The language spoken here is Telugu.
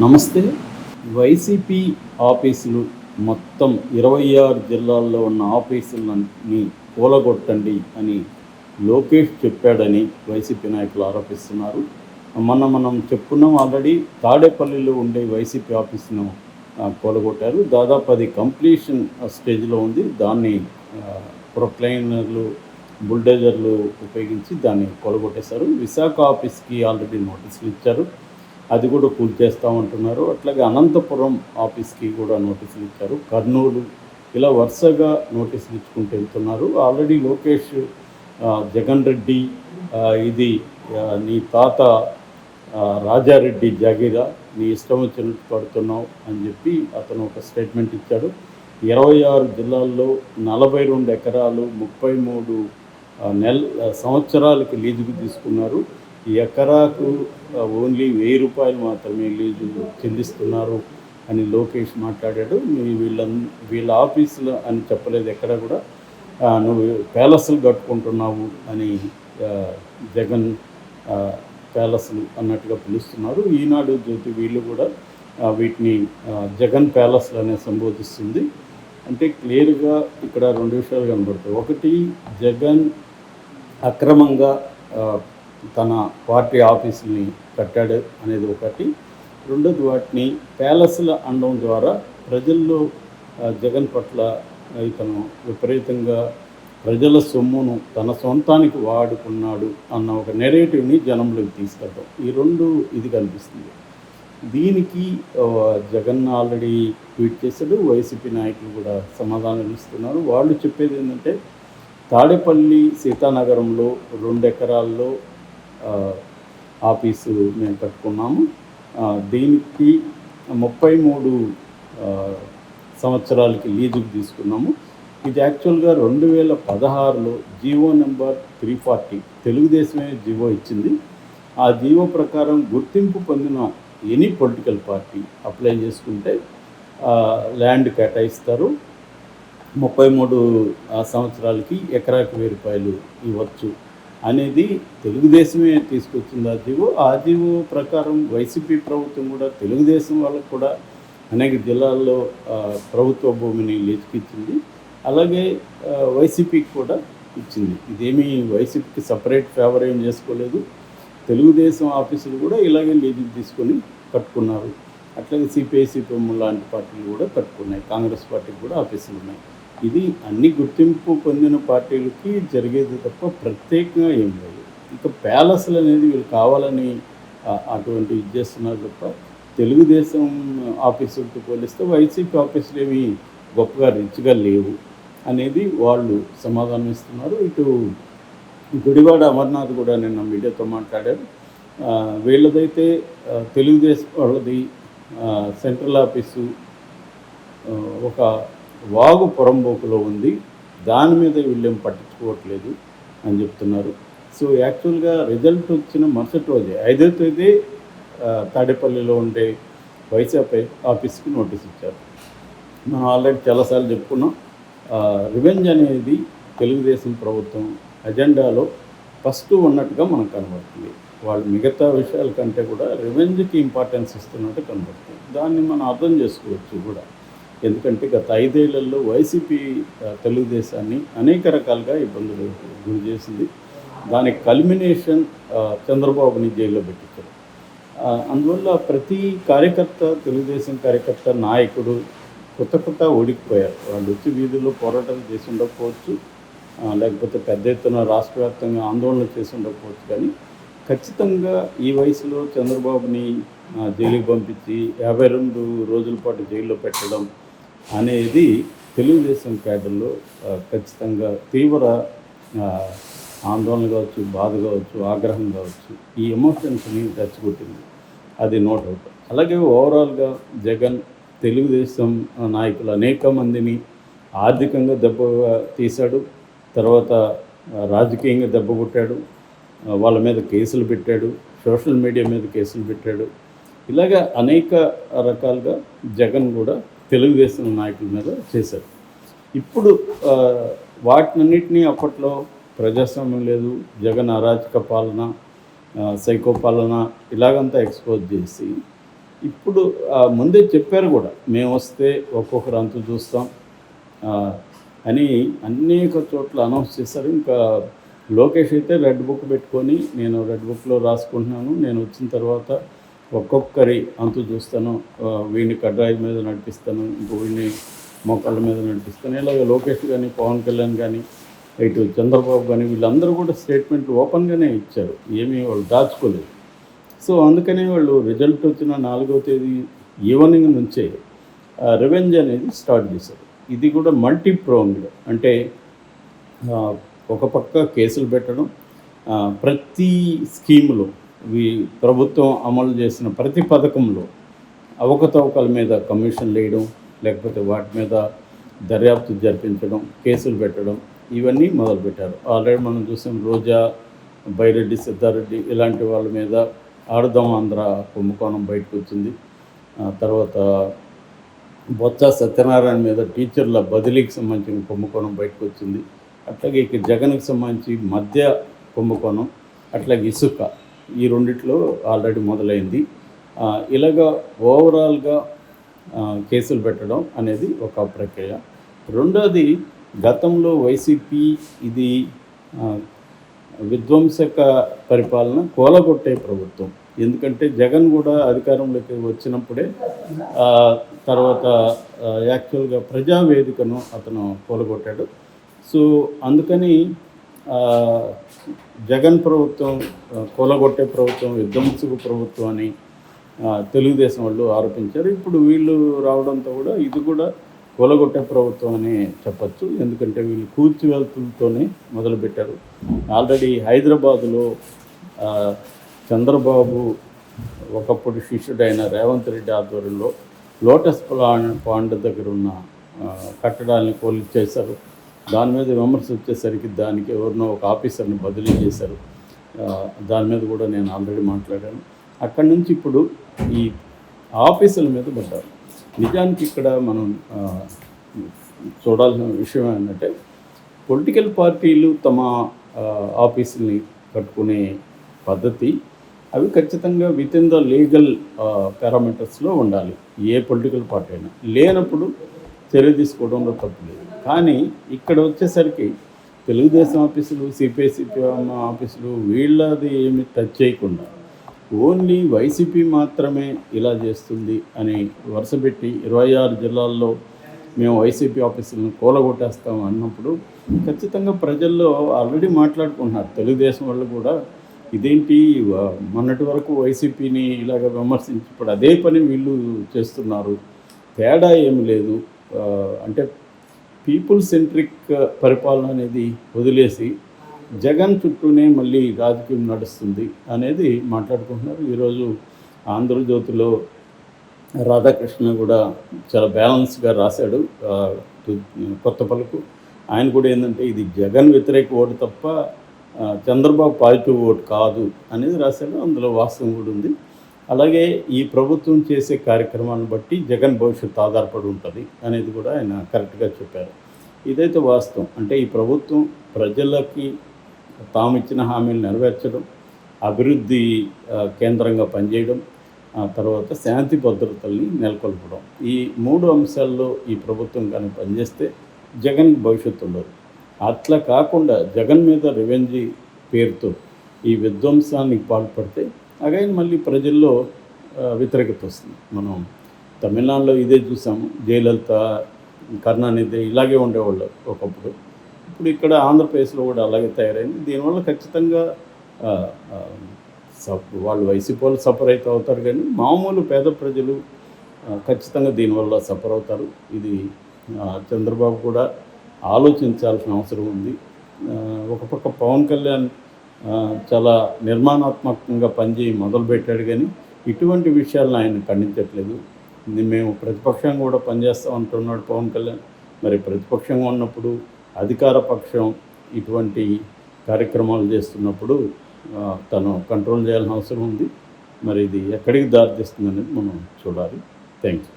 నమస్తే. వైసీపీ ఆఫీసులు మొత్తం 26 జిల్లాల్లో ఉన్న ఆఫీసులన్నీ కూలగొట్టండి అని లోకేష్ చెప్పాడని వైసీపీ నాయకులు ఆరోపిస్తున్నారు. మనం చెప్పుకున్నాం ఆల్రెడీ. తాడేపల్లిలో ఉండే వైసీపీ ఆఫీసును కూలగొట్టారు. దాదాపు అది కంప్లీషన్ స్టేజ్లో ఉంది. దాన్ని ప్రొక్లైనర్లు, బుల్డోజర్లు ఉపయోగించి దాన్ని కూలగొట్టేశారు. విశాఖ ఆఫీస్కి ఆల్రెడీ నోటీసులు ఇచ్చారు. అది కూడా కూల్చేస్తామంటున్నారు. అట్లాగే అనంతపురం ఆఫీస్కి కూడా నోటీసులు ఇచ్చారు. కర్నూలు, ఇలా వరుసగా నోటీసులు ఇచ్చుకుంటూ వెళ్తున్నారు. ఆల్రెడీ లోకేష్ జగన్ రెడ్డి ఇది నీ తాత రాజారెడ్డి జాగీరా, నీ ఇష్టం వచ్చినట్టు పడుతున్నావు అని చెప్పి అతను ఒక స్టేట్మెంట్ ఇచ్చాడు. 26 జిల్లాల్లో 42 ఎకరాలు 33 సంవత్సరాలకి లీజుకు తీసుకున్నారు. ఈ ఎకరాకు ఓన్లీ 1000 రూపాయలు మాత్రమే లీజు చెల్లిస్తున్నారు అని లోకేష్ మాట్లాడాడు. వీళ్ళ ఆఫీసులు అని చెప్పలేదు ఎక్కడ కూడా. నువ్వు ప్యాలెస్లు కట్టుకుంటున్నావు అని జగన్ ప్యాలెస్లు అన్నట్టుగా పిలుస్తున్నారు. ఈనాడు జ్యోతి వీళ్ళు కూడా వీటిని జగన్ ప్యాలెస్లు అనే సంబోధిస్తుంది. అంటే క్లియర్గా ఇక్కడ 2 విషయాలు కనబడతాయి. ఒకటి, జగన్ అక్రమంగా తన పార్టీ ఆఫీసుల్ని కట్టాడు అనేది ఒకటి. రెండోది, వాటిని ప్యాలెస్ల అనడం ద్వారా ప్రజల్లో జగన్ పట్ల ఇతను విపరీతంగా ప్రజల సొమ్మును తన సొంతానికి వాడుకున్నాడు అన్న ఒక నెరేటివ్ని జనంలోకి తీసుకెళ్ళడం, ఈ రెండు ఇది కనిపిస్తుంది. దీనికి జగన్ ఆల్రెడీ ట్వీట్ చేశాడు. వైసీపీ నాయకులు కూడా సమాధానం ఇస్తున్నారు. వాళ్ళు చెప్పేది ఏంటంటే, తాడేపల్లి సీతానగరంలో 2 ఎకరాల్లో ఆఫీసు మేము కట్టుకున్నాము. దీనికి 33 సంవత్సరాలకి లీజుకు తీసుకున్నాము. ఇది యాక్చువల్గా 2016లో జీవో నెంబర్ 340 తెలుగుదేశమే జీవో ఇచ్చింది. ఆ జీవో ప్రకారం గుర్తింపు పొందిన ఎనీ పొలిటికల్ పార్టీ అప్లై చేసుకుంటే ల్యాండ్ కేటాయిస్తారు. 33 సంవత్సరాలకి ఎకరాకి 1000 రూపాయలు ఇవ్వచ్చు అనేది తెలుగుదేశమే తీసుకొచ్చింది ఆ జీవో ప్రకారం వైసీపీ ప్రభుత్వం కూడా తెలుగుదేశం వాళ్ళకు కూడా అనేక జిల్లాల్లో ప్రభుత్వ భూమిని లీజుకిచ్చింది. అలాగే వైసీపీకి కూడా ఇచ్చింది. ఇదేమీ వైసీపీకి సపరేట్ ఫేవర్ ఏం చేసుకోలేదు. తెలుగుదేశం ఆఫీసులు కూడా ఇలాగే లీజుకి తీసుకొని కట్టుకున్నారు. అట్లాగే సిపిఐ, సిపిఎం లాంటి పార్టీలు కూడా కట్టుకున్నాయి. కాంగ్రెస్ పార్టీకి కూడా ఆఫీసులు ఉన్నాయి. ఇది అన్ని గుర్తింపు పొందిన పార్టీలకి జరిగేది తప్ప ప్రత్యేకంగా ఏం లేదు. ఇక ప్యాలెస్లు అనేది వీళ్ళు కావాలని అటువంటి ఇది చేస్తున్నారు తప్ప తెలుగుదేశం ఆఫీసులతో పోలిస్తే వైసీపీ ఆఫీసులు ఏమి గొప్పగా రిచ్గా లేవు అనేది వాళ్ళు సమాధానం ఇస్తున్నారు. ఇటు గుడివాడ అమర్నాథ్ కూడా నిన్న మీడియాతో మాట్లాడారు. వీళ్ళదైతే తెలుగుదేశం వాళ్ళది సెంట్రల్ ఆఫీసు ఒక వాగు పొరంబోకులో ఉంది. దాని మీద వీళ్ళేం పట్టించుకోవట్లేదు అని చెప్తున్నారు. సో యాక్చువల్గా రిజల్ట్ వచ్చిన మరుసటి రోజే 5వ తేదీ తాడేపల్లిలో ఉండే వైసీపీ ఆఫీస్కి నోటీస్ ఇచ్చారు. మనం ఆల్రెడీ చాలాసార్లు చెప్పుకున్నాం. రివెంజ్ అనేది తెలుగుదేశం ప్రభుత్వం అజెండాలో ఫస్ట్ ఉన్నట్టుగా మనకు కనబడుతుంది. వాళ్ళు మిగతా విషయాల కంటే కూడా రివెంజ్కి ఇంపార్టెన్స్ ఇస్తున్నట్టు కనబడుతుంది. దాన్ని మనం అర్థం చేసుకోవచ్చు కూడా. ఎందుకంటే గత 5 ఏళ్లలో వైసీపీ తెలుగుదేశాన్ని అనేక రకాలుగా ఇబ్బందులు గురి చేసింది. దానికి కల్మినేషన్ చంద్రబాబుని జైల్లో పెట్టించారు. అందువల్ల ప్రతి కార్యకర్త, తెలుగుదేశం కార్యకర్త, నాయకుడు కొత్త ఓడికిపోయారు. వాళ్ళు వచ్చి వీధుల్లో పోరాటాలు చేసి ఉండకపోవచ్చు, లేకపోతే పెద్ద ఎత్తున రాష్ట్ర వ్యాప్తంగా ఆందోళన చేసి ఉండకపోవచ్చు. కానీ ఖచ్చితంగా ఈ వయసులో చంద్రబాబుని జైలుకి పంపించి 52 రోజుల పాటు జైల్లో పెట్టడం అనేది తెలుగుదేశం క్యాడర్లో ఖచ్చితంగా తీవ్ర ఆందోళన కావచ్చు, బాధ కావచ్చు, ఆగ్రహం కావచ్చు, ఈ ఎమోషన్స్ని రెచ్చగొట్టింది. అది నో డౌట్. అలాగే ఓవరాల్గా జగన్ తెలుగుదేశం నాయకులు అనేక మందిని ఆర్థికంగా దెబ్బ తీశాడు. తర్వాత రాజకీయంగా దెబ్బ కొట్టాడు. వాళ్ళ మీద కేసులు పెట్టాడు. సోషల్ మీడియా మీద కేసులు పెట్టాడు. ఇలాగ అనేక రకాలుగా జగన్ కూడా తెలుగుదేశం నాయకుల మీద చేశారు. ఇప్పుడు వాటినన్నింటినీ అప్పట్లో ప్రజాస్వామ్యం లేదు, జగన్ అరాచక పాలన, సైకో పాలన ఇలాగంతా ఎక్స్పోజ్ చేసి ఇప్పుడు ముందే చెప్పారు కూడా, మేము వస్తే ఒక్కొక్కరు అంతు చూస్తాం అని అనేక చోట్ల అనౌన్స్ చేశారు. ఇంకా లోకేష్ అయితే రెడ్ బుక్ పెట్టుకొని, నేను రెడ్ బుక్లో రాసుకుంటున్నాను, నేను వచ్చిన తర్వాత ఒక్కొక్కరి అంతు చూస్తాను, వీడిని కడ్రాయి మీద నడిపిస్తాను, ఇంకో వీడిని మోకాళ్ళ మీద నడిపిస్తాను, ఇలాగ లోకేష్ కానీ పవన్ కళ్యాణ్ కానీ ఇటు చంద్రబాబు కానీ వీళ్ళందరూ కూడా స్టేట్మెంట్ ఓపెన్గానే ఇచ్చారు, ఏమీ వాళ్ళు దాచుకోలేదు. సో అందుకనే వాళ్ళు రిజల్ట్ వచ్చిన 4వ తేదీ ఈవినింగ్ నుంచే రివెంజ్ అనేది స్టార్ట్ చేశారు. ఇది కూడా మల్టీ ప్రోంగ్డ్, అంటే ఒక పక్క కేసులు పెట్టడం, ప్రతి స్కీములో ప్రభుత్వం అమలు చేసిన ప్రతి పథకంలో అవకతవకల మీద కమిషన్లు వేయడం, లేకపోతే వాటి మీద దర్యాప్తు జరిపించడం, కేసులు పెట్టడం, ఇవన్నీ మొదలుపెట్టారు. ఆల్రెడీ మనం చూసాం, రోజా, బైరెడ్డి, సిద్ధారెడ్డి ఇలాంటి వాళ్ళ మీద ఆడదాం ఆంధ్ర కుంభకోణం బయటకు వచ్చింది. తర్వాత బొత్స సత్యనారాయణ మీద టీచర్ల బదిలీకి సంబంధించిన కుంభకోణం బయటకు వచ్చింది. అట్లాగే ఇక జగన్కి సంబంధించి మద్య కుంభకోణం, అట్లాగే ఇసుక, ఈ రెండిట్లో ఆల్రెడీ మొదలైంది. ఇలాగా ఓవరాల్గా కేసులు పెట్టడం అనేది ఒక ప్రక్రియ. రెండోది, గతంలో వైసీపీ ఇది విధ్వంసక పరిపాలన కూలగొట్టే ప్రభుత్వం. ఎందుకంటే జగన్ కూడా అధికారంలోకి వచ్చినప్పుడే తర్వాత యాక్చువల్గా ప్రజావేదికను అతను కూలగొట్టాడు. సో అందుకని జగన్ ప్రభుత్వం కూలగొట్టే ప్రభుత్వం, విధ్వంసక ప్రభుత్వం అని తెలుగుదేశం వాళ్ళు ఆరోపించారు. ఇప్పుడు వీళ్ళు రావడంతో కూడా ఇది కూడా కూలగొట్టే ప్రభుత్వం అని చెప్పచ్చు. ఎందుకంటే వీళ్ళు కూల్చివేతలతోనే మొదలుపెట్టారు. ఆల్రెడీ హైదరాబాదులో చంద్రబాబు ఒకప్పుడు శిష్యుడైన రేవంత్ రెడ్డి ఆధ్వర్యంలో లోటస్ పాండ్ దగ్గర ఉన్న కట్టడాన్ని కూల్చేశారు. దాని మీద విమర్శ వచ్చేసరికి దానికి ఎవరినో ఒక ఆఫీసర్ని బదిలీ చేశారు. దాని మీద కూడా నేను ఆల్రెడీ మాట్లాడాను. అక్కడి నుంచి ఇప్పుడు ఈ ఆఫీసుల మీద పడ్డారు. నిజానికి ఇక్కడ మనం చూడాల్సిన విషయం ఏంటంటే, పొలిటికల్ పార్టీలు తమ ఆఫీసుల్ని కట్టుకునే పద్ధతి అవి ఖచ్చితంగా విత్ ఇన్ ద లీగల్ పారామీటర్స్లో ఉండాలి. ఏ పొలిటికల్ పార్టీ అయినా లేనప్పుడు చర్య తీసుకోవడంలో తప్పు లేదు. కానీ ఇక్కడ వచ్చేసరికి తెలుగుదేశం ఆఫీసులు, సిపిఐ సిపిఎం ఆఫీసులు వీళ్ళది ఏమి టచ్ చేయకుండా ఓన్లీ వైసీపీ మాత్రమే ఇలా చేస్తుంది అని వరుసపెట్టి 26 జిల్లాల్లో మేము వైసీపీ ఆఫీసులను కూలగొట్టేస్తాం అన్నప్పుడు ఖచ్చితంగా ప్రజల్లో ఆల్రెడీ మాట్లాడుకుంటున్నారు. తెలుగుదేశం వాళ్ళు కూడా ఇదేంటి మొన్నటి వరకు వైసీపీని ఇలాగ విమర్శించి ఇప్పుడు అదే పని వీళ్ళు చేస్తున్నారు, తేడా ఏమి లేదు, అంటే పీపుల్ సెంట్రిక్ పరిపాలన అనేది వదిలేసి జగన్ చుట్టూనే మళ్ళీ రాజకీయం నడుస్తుంది అనేది మాట్లాడుకుంటున్నారు. ఈరోజు ఆంధ్రజ్యోతిలో రాధాకృష్ణ కూడా చాలా బ్యాలెన్స్గా రాశాడు కొత్త పలుకు. ఆయన కూడా ఏంటంటే ఇది జగన్ వ్యతిరేక ఓటు తప్ప చంద్రబాబు పాజిటివ్ ఓటు కాదు అనేది రాశాడు. అందులో వాస్తవం కూడా ఉంది. అలాగే ఈ ప్రభుత్వం చేసే కార్యక్రమాలను బట్టి జగన్ భవిష్యత్తు ఆధారపడి ఉంటుంది అనేది కూడా ఆయన కరెక్ట్గా చెప్పారు. ఇదైతే వాస్తవం. అంటే ఈ ప్రభుత్వం ప్రజలకి తాము ఇచ్చిన హామీలు నెరవేర్చడం, అభివృద్ధి కేంద్రంగా పనిచేయడం, తర్వాత శాంతి భద్రతల్ని నెలకొల్పడం, ఈ 3 అంశాల్లో ఈ ప్రభుత్వం కానీ పనిచేస్తే జగన్కి భవిష్యత్తు ఉండదు. అట్లా కాకుండా జగన్ మీద రివెంజీ పేరుతో ఈ విధ్వంసానికి పాల్పడితే అగైన్ మళ్ళీ ప్రజల్లో వ్యతిరేకత వస్తుంది. మనం తమిళనాడులో ఇదే చూసాము. జయలలిత, కరుణానిధి ఇలాగే ఉండేవాళ్ళు ఒకప్పుడు. ఇప్పుడు ఇక్కడ ఆంధ్రప్రదేశ్లో కూడా అలాగే తయారైంది. దీనివల్ల ఖచ్చితంగా వాళ్ళు వైసీపీ వాళ్ళు సఫర్ అయితే అవుతారు, కానీ మామూలు పేద ప్రజలు ఖచ్చితంగా దీనివల్ల సఫర్ అవుతారు. ఇది చంద్రబాబు కూడా ఆలోచించాల్సిన అవసరం ఉంది. ఒక పక్క పవన్ కళ్యాణ్ చాలా నిర్మాణాత్మకంగా పనిచేయి మొదలుపెట్టాడు, కానీ ఇటువంటి విషయాలను ఆయన ఖండించట్లేదు. మేము ప్రతిపక్షంగా కూడా పనిచేస్తాం అంటున్నాడు పవన్ కళ్యాణ్. మరి ప్రతిపక్షంగా ఉన్నప్పుడు అధికార పక్షం ఇటువంటి కార్యక్రమాలు చేస్తున్నప్పుడు తను కంట్రోల్ చేయాల్సిన అవసరం ఉంది. మరి ఇది ఎక్కడికి దారితీస్తుంది అనేది మనం చూడాలి. Thank you.